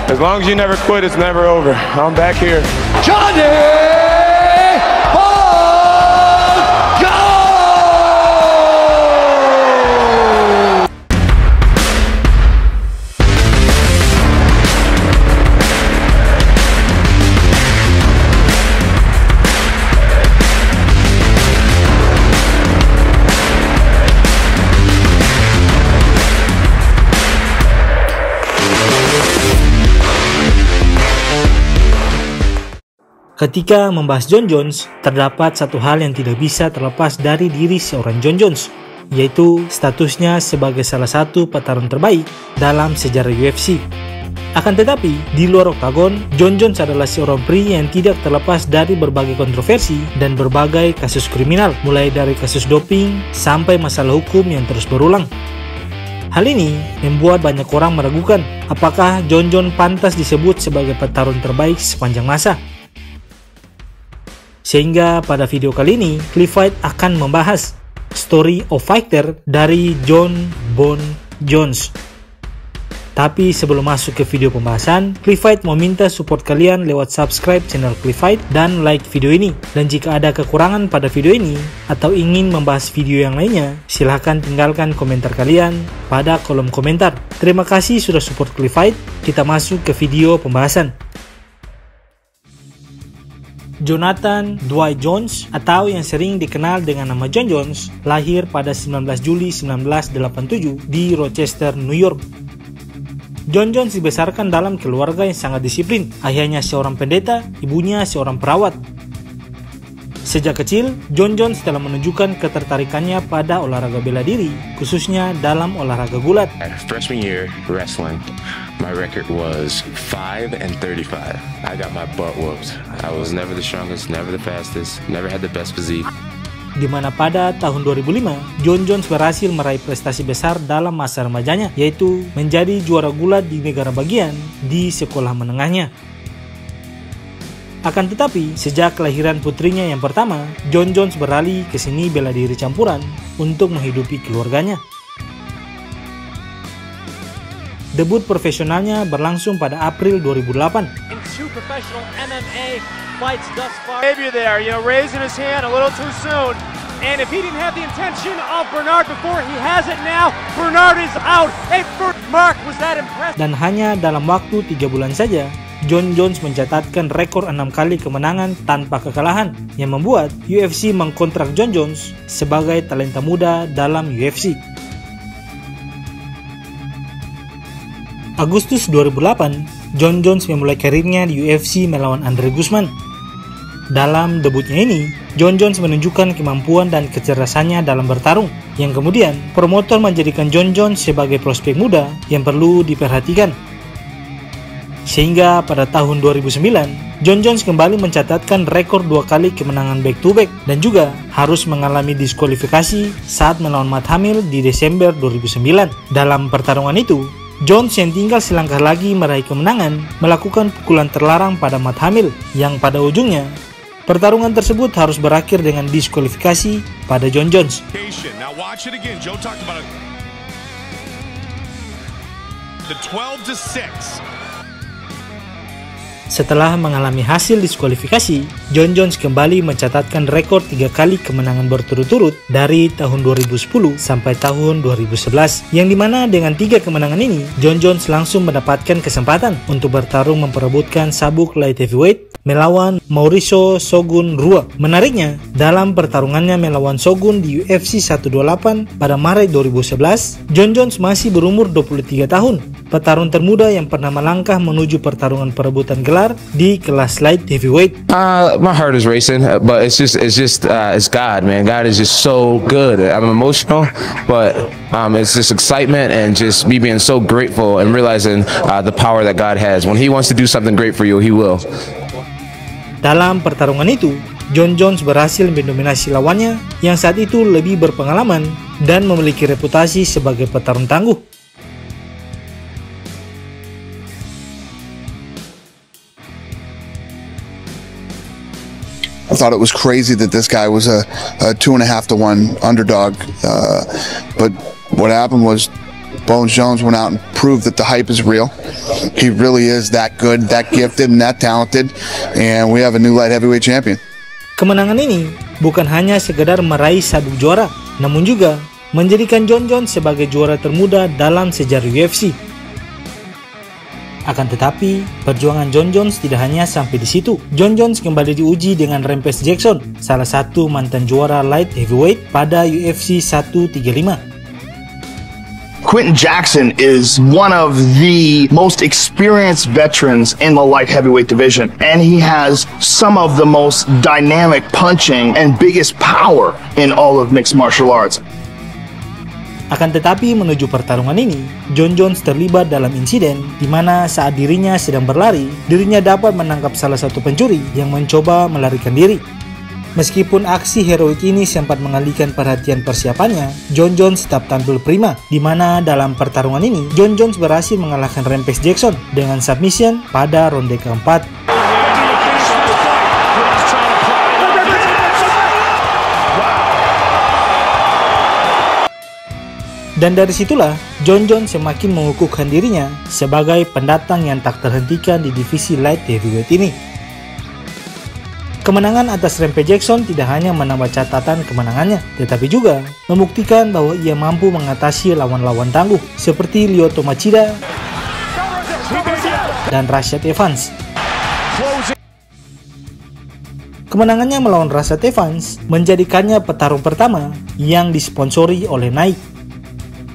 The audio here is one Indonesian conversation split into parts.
As long as you never quit, it's never over. I'm back here. Johnny! Ketika membahas Jon Jones, terdapat satu hal yang tidak bisa terlepas dari diri seorang Jon Jones, yaitu statusnya sebagai salah satu petarung terbaik dalam sejarah UFC. Akan tetapi, di luar oktagon, Jon Jones adalah seorang pria yang tidak terlepas dari berbagai kontroversi dan berbagai kasus kriminal, mulai dari kasus doping sampai masalah hukum yang terus berulang. Hal ini membuat banyak orang meragukan apakah Jon Jones pantas disebut sebagai petarung terbaik sepanjang masa. Sehingga pada video kali ini, Cliff Fight akan membahas Story of Fighter dari Jon Bone Jones. Tapi sebelum masuk ke video pembahasan, Cliff Fight mau minta support kalian lewat subscribe channel Cliff Fight dan like video ini. Dan jika ada kekurangan pada video ini atau ingin membahas video yang lainnya, silahkan tinggalkan komentar kalian pada kolom komentar. Terima kasih sudah support Cliff Fight. Kita masuk ke video pembahasan. Jonathan Dwight Jones, atau yang sering dikenal dengan nama Jon Jones, lahir pada 19 Juli 1987 di Rochester, New York. Jon Jones dibesarkan dalam keluarga yang sangat disiplin. Ayahnya seorang pendeta, ibunya seorang perawat. Sejak kecil, Jon Jones telah menunjukkan ketertarikannya pada olahraga bela diri, khususnya dalam olahraga gulat. Freshman year, wrestling. My record was 5-35. I got my butt whooped. I was never the strongest, never the fastest, never had the best physique. Di mana pada tahun 2005, Jon Jones berhasil meraih prestasi besar dalam masa remajanya, yaitu menjadi juara gulat di negara bagian di sekolah menengahnya. Akan tetapi, sejak kelahiran putrinya yang pertama, Jon Jones beralih ke seni bela diri campuran untuk menghidupi keluarganya. Debut profesionalnya berlangsung pada April 2008. Behavior there, raising his hand a little too soon. And if he didn't have the intention of Bernard before, he has it now. Bernard is out. Hey, Mark, was that impressive? Dan hanya dalam waktu 3 bulan saja, Jon Jones mencatatkan rekor 6 kali kemenangan tanpa kekalahan, yang membuat UFC mengkontrak Jon Jones sebagai talenta muda dalam UFC. Agustus 2008, Jon Jones memulai karirnya di UFC melawan Andre Guzman. Dalam debutnya ini, Jon Jones menunjukkan kemampuan dan kecerdasannya dalam bertarung, yang kemudian promotor menjadikan Jon Jones sebagai prospek muda yang perlu diperhatikan. Sehingga pada tahun 2009, Jon Jones kembali mencatatkan rekor 2 kali kemenangan back-to-back dan juga harus mengalami diskualifikasi saat melawan Matt Hamill di Desember 2009. Dalam pertarungan itu, Jones yang tinggal selangkah lagi meraih kemenangan melakukan pukulan terlarang pada Matt Hamill, yang pada ujungnya pertarungan tersebut harus berakhir dengan diskualifikasi pada Jon Jones. Now watch it again. Joe talked about it. The 12-6. Setelah mengalami hasil diskualifikasi, Jon Jones kembali mencatatkan rekor 3 kali kemenangan berturut-turut dari tahun 2010 sampai tahun 2011, yang dimana dengan 3 kemenangan ini, Jon Jones langsung mendapatkan kesempatan untuk bertarung memperebutkan sabuk light heavyweight melawan Mauricio Shogun Rua. Menariknya, dalam pertarungannya melawan Shogun di UFC 128 pada Maret 2011, Jon Jones masih berumur 23 tahun, petarung termuda yang pernah melangkah menuju pertarungan perebutan gelar di kelas light heavyweight. My heart is racing, but it's God, man. God is just so good. I'm emotional, but it's just excitement and just me being so grateful and realizing the power that God has. When He wants to do something great for you, He will. Dalam pertarungan itu, Jon Jones berhasil mendominasi lawannya yang saat itu lebih berpengalaman dan memiliki reputasi sebagai petarung tangguh. I thought it was crazy that this guy was a 2.5 to 1 underdog, but what happened was Bones Jones went out and proved that the hype is real. He really is that good, that gifted, and that talented, and we have a new light heavyweight champion. Kemenangan ini bukan hanya sekedar meraih sabuk juara, namun juga menjadikan Jon Jones sebagai juara termuda dalam sejarah UFC. Akan tetapi, perjuangan Jon Jones tidak hanya sampai di situ. Jon Jones kembali diuji dengan Rampage Jackson, salah satu mantan juara light heavyweight pada UFC 135. Quentin Jackson is one of the most experienced veterans in the light heavyweight division, and he has some of the most dynamic punching and biggest power in all of mixed martial arts. Akan tetapi menuju pertarungan ini, Jon Jones terlibat dalam insiden di mana saat dirinya sedang berlari, dirinya dapat menangkap salah satu pencuri yang mencoba melarikan diri. Meskipun aksi heroik ini sempat mengalihkan perhatian persiapannya, Jon Jones tetap tampil prima, di mana dalam pertarungan ini, Jon Jones berhasil mengalahkan Rampage Jackson dengan submission pada ronde keempat. Dan dari situlah, Jon Jones semakin mengukuhkan dirinya sebagai pendatang yang tak terhentikan di divisi light heavyweight ini. Kemenangan atas Rampage Jackson tidak hanya menambah catatan kemenangannya, tetapi juga membuktikan bahwa ia mampu mengatasi lawan-lawan tangguh seperti Lyoto Machida dan Rashad Evans. Kemenangannya melawan Rashad Evans menjadikannya petarung pertama yang disponsori oleh Nike.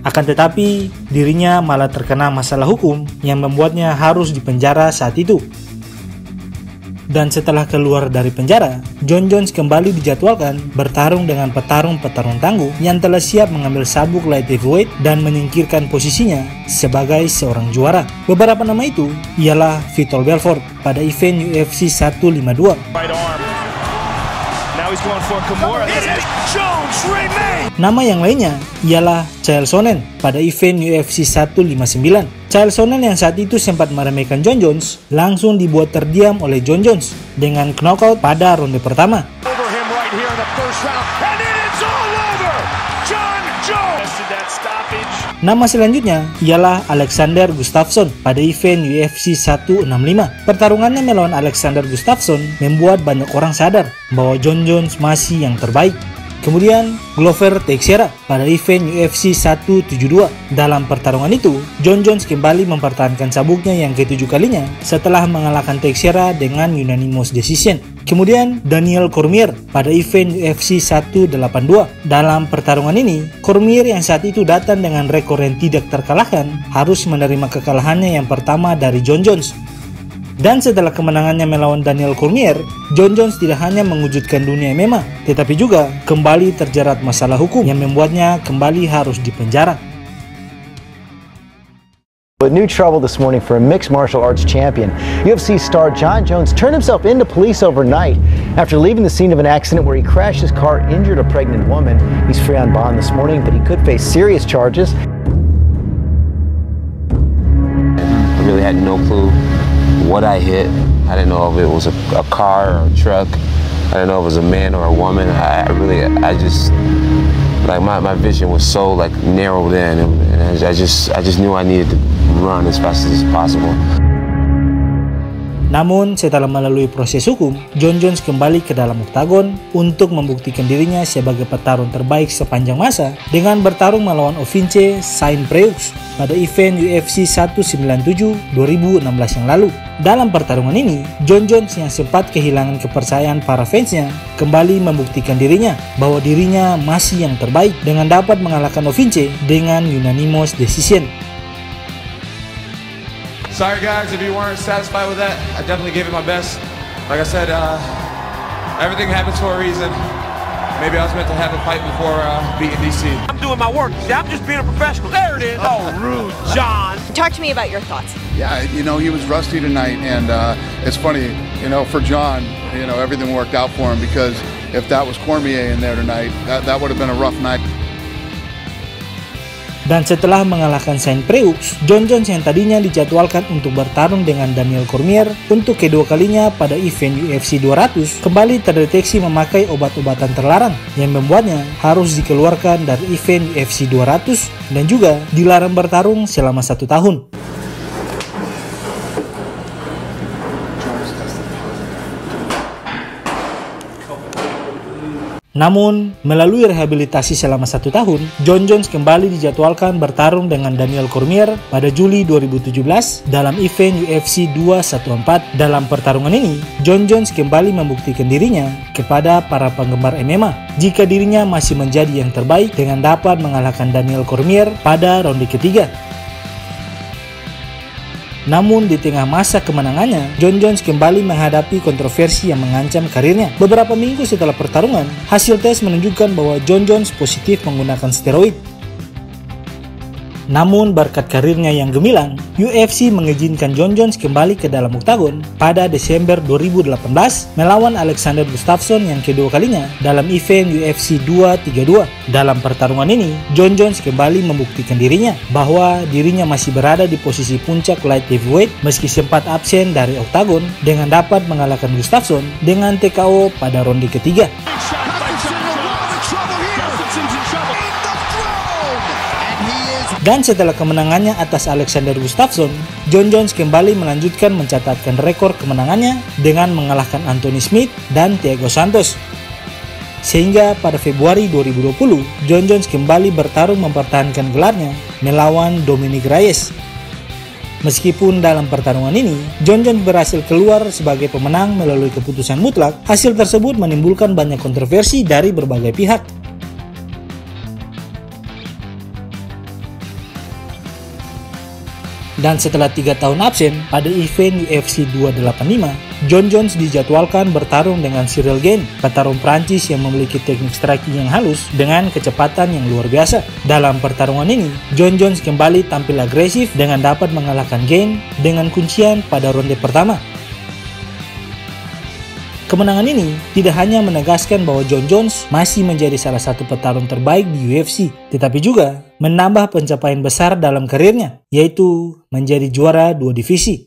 Akan tetapi, dirinya malah terkena masalah hukum yang membuatnya harus dipenjara saat itu. Dan setelah keluar dari penjara, Jon Jones kembali dijadwalkan bertarung dengan petarung-petarung tangguh yang telah siap mengambil sabuk light heavyweight dan menyingkirkan posisinya sebagai seorang juara. Beberapa nama itu ialah Vitor Belfort pada event UFC 152. Nama yang lainnya ialah Chael Sonnen pada event UFC 159. Chael Sonnen yang saat itu sempat meremehkan Jon Jones langsung dibuat terdiam oleh Jon Jones dengan knockout pada ronde pertama. Nama selanjutnya ialah Alexander Gustafsson pada event UFC 165. Pertarungannya melawan Alexander Gustafsson membuat banyak orang sadar bahwa Jon Jones masih yang terbaik. Kemudian Glover Teixeira pada event UFC 172. Dalam pertarungan itu, Jon Jones kembali mempertahankan sabuknya yang ke-7 kalinya setelah mengalahkan Teixeira dengan unanimous decision. Kemudian Daniel Cormier pada event UFC 182. Dalam pertarungan ini, Cormier yang saat itu datang dengan rekor yang tidak terkalahkan harus menerima kekalahannya yang pertama dari Jon Jones. Dan setelah kemenangannya melawan Daniel Cormier, Jon Jones tidak hanya mengejutkan dunia MMA, tetapi juga kembali terjerat masalah hukum yang membuatnya kembali harus dipenjara. But new trouble this morning for a mixed martial arts champion. UFC star Jon Jones turned himself into police overnight after leaving the scene of an accident where he crashed his car, injured a pregnant woman. He's free on bond this morning, but he could face serious charges. I really had no clue what I hit. I didn't know if it was a car or a truck. I didn't know if it was a man or a woman. I just my vision was so narrowed in, and I just knew I needed to run as fast as possible. Namun setelah melalui proses hukum, Jon Jones kembali ke dalam oktagon untuk membuktikan dirinya sebagai petarung terbaik sepanjang masa dengan bertarung melawan Ovince Saint-Preux pada event UFC 197 2016 yang lalu. Dalam pertarungan ini, Jon Jones yang sempat kehilangan kepercayaan para fansnya kembali membuktikan dirinya bahwa dirinya masih yang terbaik dengan dapat mengalahkan Ovince dengan unanimous decision. Sorry guys, if you weren't satisfied with that, I definitely gave it my best. Like I said, everything happens for a reason. Maybe I was meant to have a fight before beating DC. I'm doing my work. See, I'm just being a professional. There it is. Oh, rude, John. Talk to me about your thoughts. Yeah, he was rusty tonight, and it's funny, for John, everything worked out for him, because if that was Cormier in there tonight, that would have been a rough night. Dan setelah mengalahkan Saint Preux, Jon Jones yang tadinya dijadwalkan untuk bertarung dengan Daniel Cormier untuk kedua kalinya pada event UFC 200 kembali terdeteksi memakai obat-obatan terlarang yang membuatnya harus dikeluarkan dari event UFC 200 dan juga dilarang bertarung selama 1 tahun. Namun, melalui rehabilitasi selama 1 tahun, Jon Jones kembali dijadwalkan bertarung dengan Daniel Cormier pada Juli 2017 dalam event UFC 214. Dalam pertarungan ini, Jon Jones kembali membuktikan dirinya kepada para penggemar MMA jika dirinya masih menjadi yang terbaik dengan dapat mengalahkan Daniel Cormier pada ronde ketiga. Namun di tengah masa kemenangannya, Jon Jones kembali menghadapi kontroversi yang mengancam karirnya. Beberapa minggu setelah pertarungan, hasil tes menunjukkan bahwa Jon Jones positif menggunakan steroid. Namun berkat karirnya yang gemilang, UFC mengizinkan Jon Jones kembali ke dalam oktagon pada Desember 2018 melawan Alexander Gustafsson yang kedua kalinya dalam event UFC 232. Dalam pertarungan ini, Jon Jones kembali membuktikan dirinya bahwa dirinya masih berada di posisi puncak light heavyweight meski sempat absen dari oktagon dengan dapat mengalahkan Gustafsson dengan TKO pada ronde ketiga. Dan setelah kemenangannya atas Alexander Gustafsson, Jon Jones kembali melanjutkan mencatatkan rekor kemenangannya dengan mengalahkan Anthony Smith dan Thiago Santos. Sehingga pada Februari 2020, Jon Jones kembali bertarung mempertahankan gelarnya melawan Dominic Reyes. Meskipun dalam pertarungan ini, Jon Jones berhasil keluar sebagai pemenang melalui keputusan mutlak, hasil tersebut menimbulkan banyak kontroversi dari berbagai pihak. Dan setelah 3 tahun absen, pada event UFC 285, Jon Jones dijadwalkan bertarung dengan Ciryl Gane, petarung Prancis yang memiliki teknik striking yang halus dengan kecepatan yang luar biasa. Dalam pertarungan ini, Jon Jones kembali tampil agresif dengan dapat mengalahkan Gane dengan kuncian pada ronde pertama. Kemenangan ini tidak hanya menegaskan bahwa Jon Jones masih menjadi salah satu petarung terbaik di UFC, tetapi juga menambah pencapaian besar dalam karirnya, yaitu menjadi juara 2 divisi.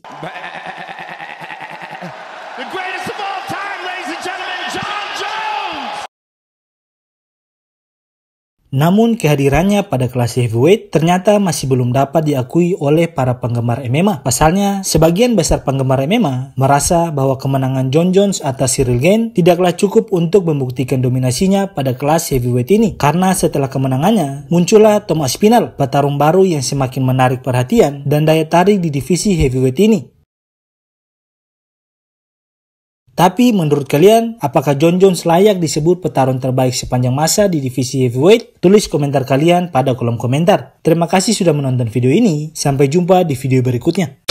Namun kehadirannya pada kelas heavyweight ternyata masih belum dapat diakui oleh para penggemar MMA. Pasalnya, sebagian besar penggemar MMA merasa bahwa kemenangan Jon Jones atas Ciryl Gane tidaklah cukup untuk membuktikan dominasinya pada kelas heavyweight ini. Karena setelah kemenangannya, muncullah Tom Aspinall, petarung baru yang semakin menarik perhatian dan daya tarik di divisi heavyweight ini. Tapi menurut kalian, apakah Jon Jones layak disebut petarung terbaik sepanjang masa di divisi heavyweight? Tulis komentar kalian pada kolom komentar. Terima kasih sudah menonton video ini, sampai jumpa di video berikutnya.